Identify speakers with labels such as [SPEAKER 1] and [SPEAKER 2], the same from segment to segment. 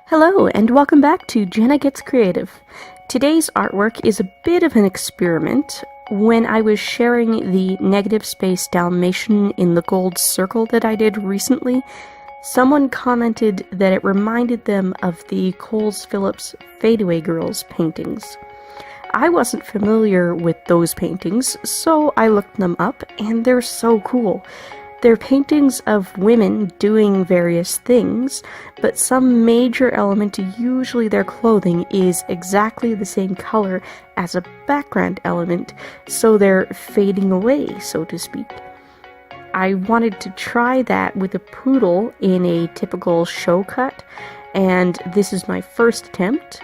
[SPEAKER 1] Hello, and welcome back to Jenna Gets Creative. Today's artwork is a bit of an experiment. When I was sharing the negative space Dalmatian in the gold circle that I did recently, someone commented that it reminded them of the Coles Phillips Fadeaway Girls paintings. I wasn't familiar with those paintings, so I looked them up, and they're so cool. They're paintings of women doing various things, but some major element, usually their clothing, is exactly the same color as a background element, so they're fading away, so to speak. I wanted to try that with a poodle in a typical show cut, and this is my first attempt.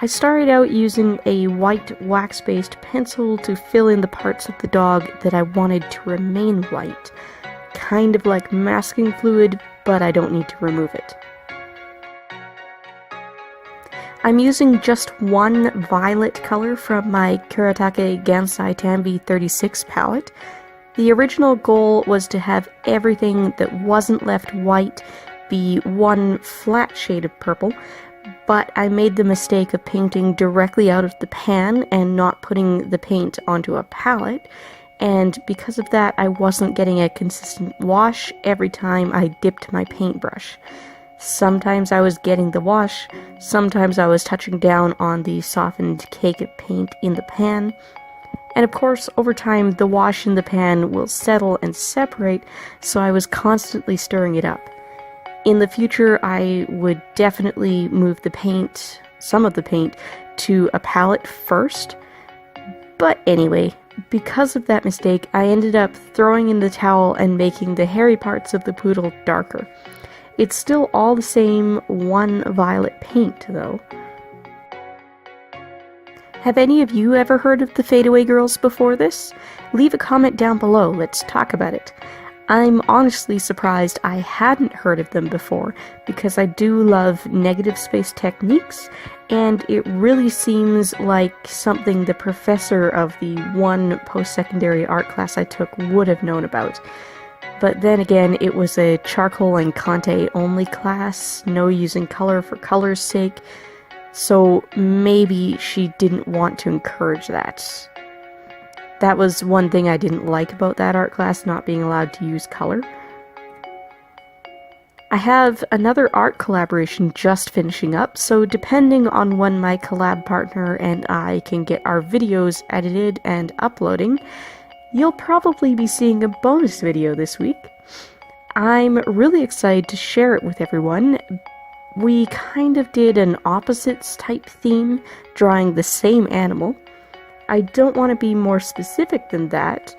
[SPEAKER 1] I started out using a white wax-based pencil to fill in the parts of the dog that I wanted to remain white. Kind of like masking fluid, but I don't need to remove it. I'm using just one violet color from my Kuretake Gansai Tambi 36 palette. The original goal was to have everything that wasn't left white be one flat shade of purple, but I made the mistake of painting directly out of the pan and not putting the paint onto a palette. And because of that, I wasn't getting a consistent wash every time I dipped my paintbrush. Sometimes I was getting the wash, sometimes I was touching down on the softened cake of paint in the pan, and of course, over time, the wash in the pan will settle and separate, so I was constantly stirring it up. In the future, I would definitely move the paint, some of the paint, to a palette first, but anyway, because of that mistake, I ended up throwing in the towel and making the hairy parts of the poodle darker. It's still all the same one violet paint, though. Have any of you ever heard of the Fadeaway Girls before this? Leave a comment down below, let's talk about it. I'm honestly surprised I hadn't heard of them before, because I do love negative space techniques, and it really seems like something the professor of the one post-secondary art class I took would have known about. But then again, it was a charcoal and Conte only class, no using color for color's sake, so maybe she didn't want to encourage that. That was one thing I didn't like about that art class, not being allowed to use color. I have another art collaboration just finishing up, so depending on when my collab partner and I can get our videos edited and uploading, you'll probably be seeing a bonus video this week. I'm really excited to share it with everyone. We kind of did an opposites type theme, drawing the same animal. I don't want to be more specific than that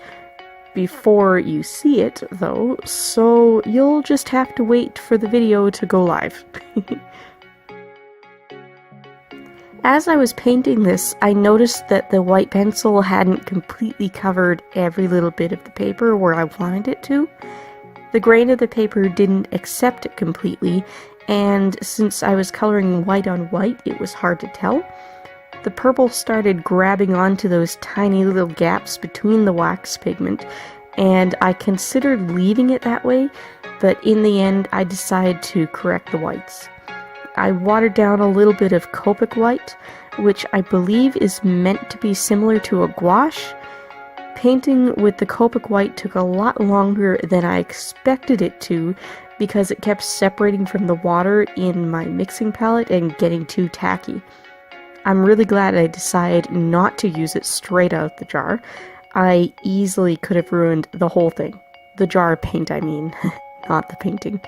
[SPEAKER 1] before you see it, though, so you'll just have to wait for the video to go live. As I was painting this, I noticed that the white pencil hadn't completely covered every little bit of the paper where I wanted it to. The grain of the paper didn't accept it completely, and since I was coloring white on white, it was hard to tell. The purple started grabbing onto those tiny little gaps between the wax pigment, and I considered leaving it that way, but in the end I decided to correct the whites. I watered down a little bit of Copic White, which I believe is meant to be similar to a gouache. Painting with the Copic White took a lot longer than I expected it to, because it kept separating from the water in my mixing palette and getting too tacky. I'm really glad I decided not to use it straight out of the jar. I easily could have ruined the whole thing. The jar of paint, I mean, not the painting.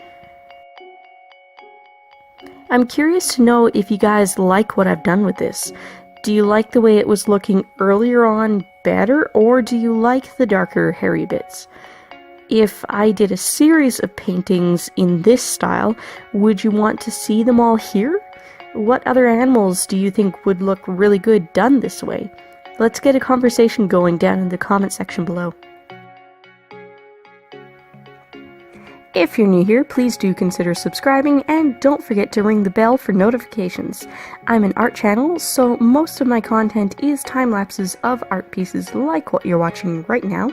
[SPEAKER 1] I'm curious to know if you guys like what I've done with this. Do you like the way it was looking earlier on better, or do you like the darker hairy bits? If I did a series of paintings in this style, would you want to see them all here? What other animals do you think would look really good done this way? Let's get a conversation going down in the comment section below. If you're new here, please do consider subscribing, and don't forget to ring the bell for notifications. I'm an art channel, so most of my content is time-lapses of art pieces like what you're watching right now,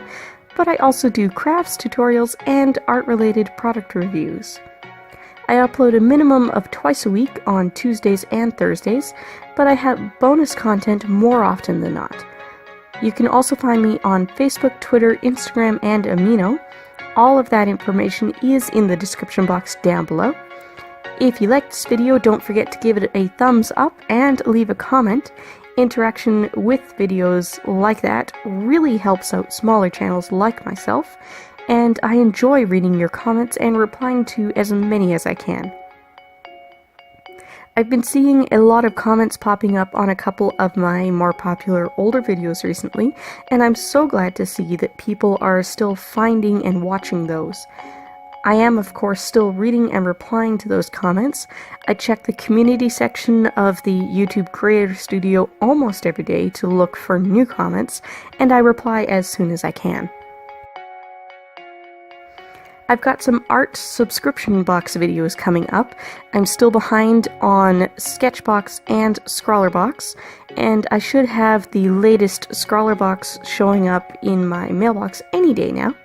[SPEAKER 1] but I also do crafts, tutorials, and art-related product reviews. I upload a minimum of twice a week on Tuesdays and Thursdays, but I have bonus content more often than not. You can also find me on Facebook, Twitter, Instagram, and Amino. All of that information is in the description box down below. If you liked this video, don't forget to give it a thumbs up and leave a comment. Interaction with videos like that really helps out smaller channels like myself, and I enjoy reading your comments and replying to as many as I can. I've been seeing a lot of comments popping up on a couple of my more popular older videos recently, and I'm so glad to see that people are still finding and watching those. I am, of course, still reading and replying to those comments. I check the community section of the YouTube Creator Studio almost every day to look for new comments, and I reply as soon as I can. I've got some art subscription box videos coming up. I'm still behind on Sketchbox and Scrawlrbox, and I should have the latest Scrawlrbox showing up in my mailbox any day now,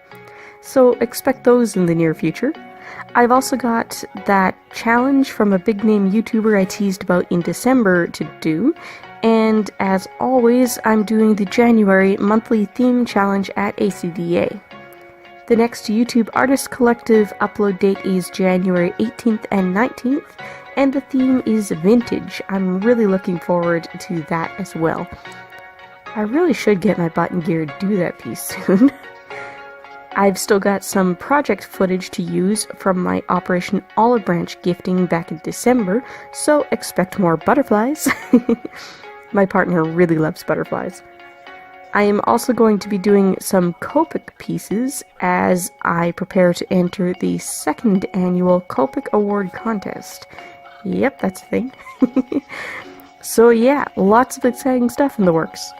[SPEAKER 1] so expect those in the near future. I've also got that challenge from a big name YouTuber I teased about in December to do, and as always, I'm doing the January monthly theme challenge at ACDA. The next YouTube Artist Collective upload date is January 18th and 19th, and the theme is vintage. I'm really looking forward to that as well. I really should get my button gear to do that piece soon. I've still got some project footage to use from my Operation Olive Branch gifting back in December, so expect more butterflies. My partner really loves butterflies. I am also going to be doing some Copic pieces as I prepare to enter the second annual Copic Award contest. Yep, that's a thing. So yeah, lots of exciting stuff in the works.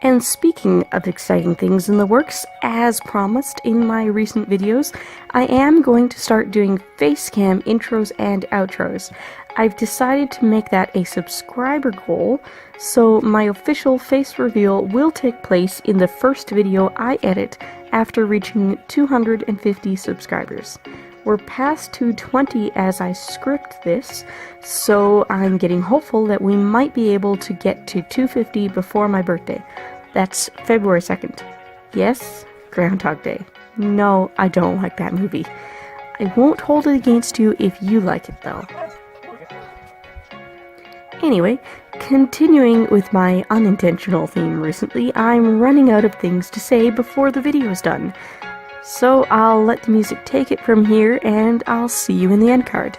[SPEAKER 1] And speaking of exciting things in the works, as promised in my recent videos, I am going to start doing facecam intros and outros. I've decided to make that a subscriber goal, so my official face reveal will take place in the first video I edit after reaching 250 subscribers. We're past 220 as I script this, so I'm getting hopeful that we might be able to get to 250 before my birthday. That's February 2nd. Yes, Groundhog Day. No, I don't like that movie. I won't hold it against you if you like it though. Anyway, continuing with my unintentional theme recently, I'm running out of things to say before the video's done. So I'll let the music take it from here, and I'll see you in the end card.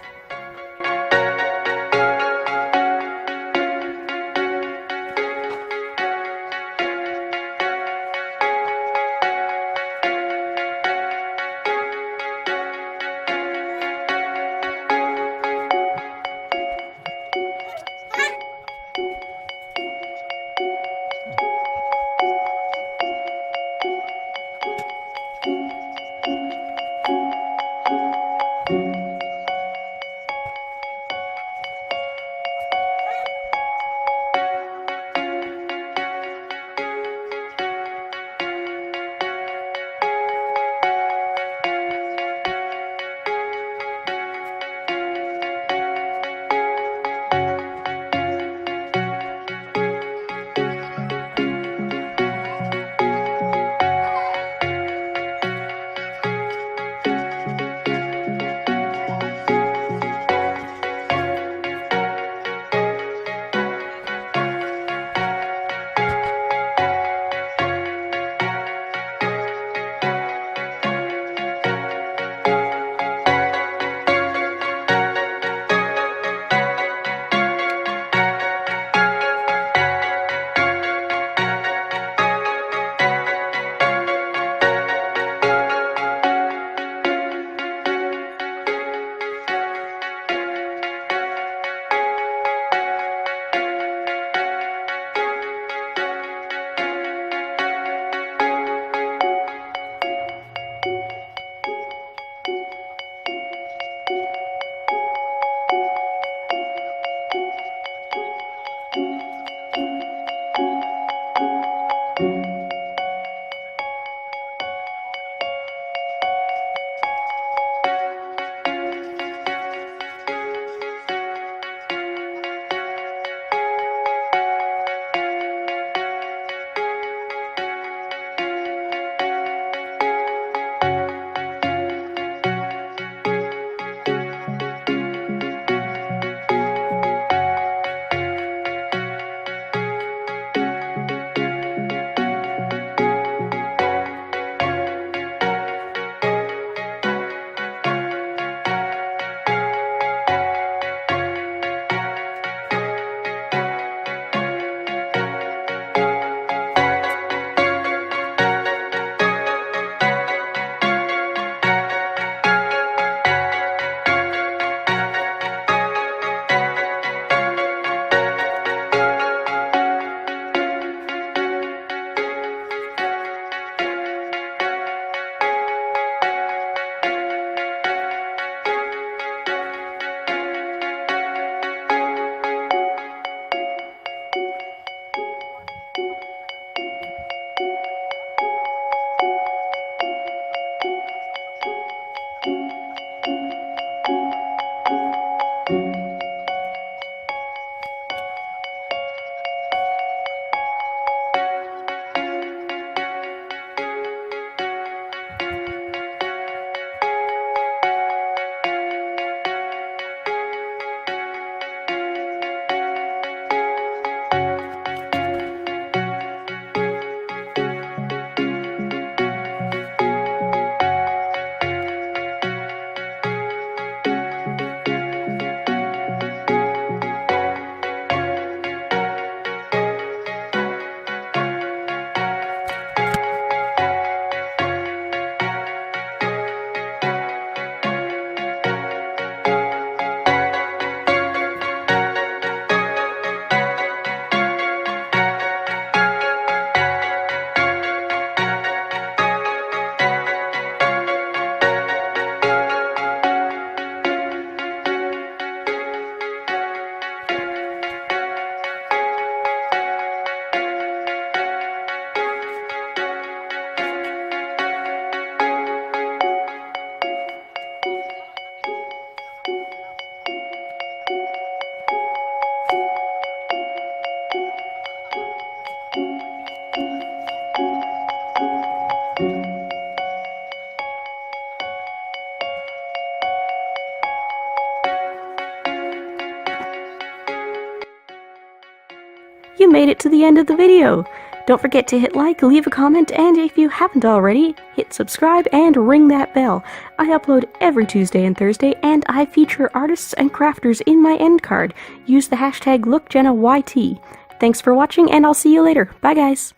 [SPEAKER 1] made it to the end of the video! Don't forget to hit like, leave a comment, and if you haven't already, hit subscribe and ring that bell. I upload every Tuesday and Thursday, and I feature artists and crafters in my end card. Use the hashtag LookJennaYT. Thanks for watching, and I'll see you later. Bye guys!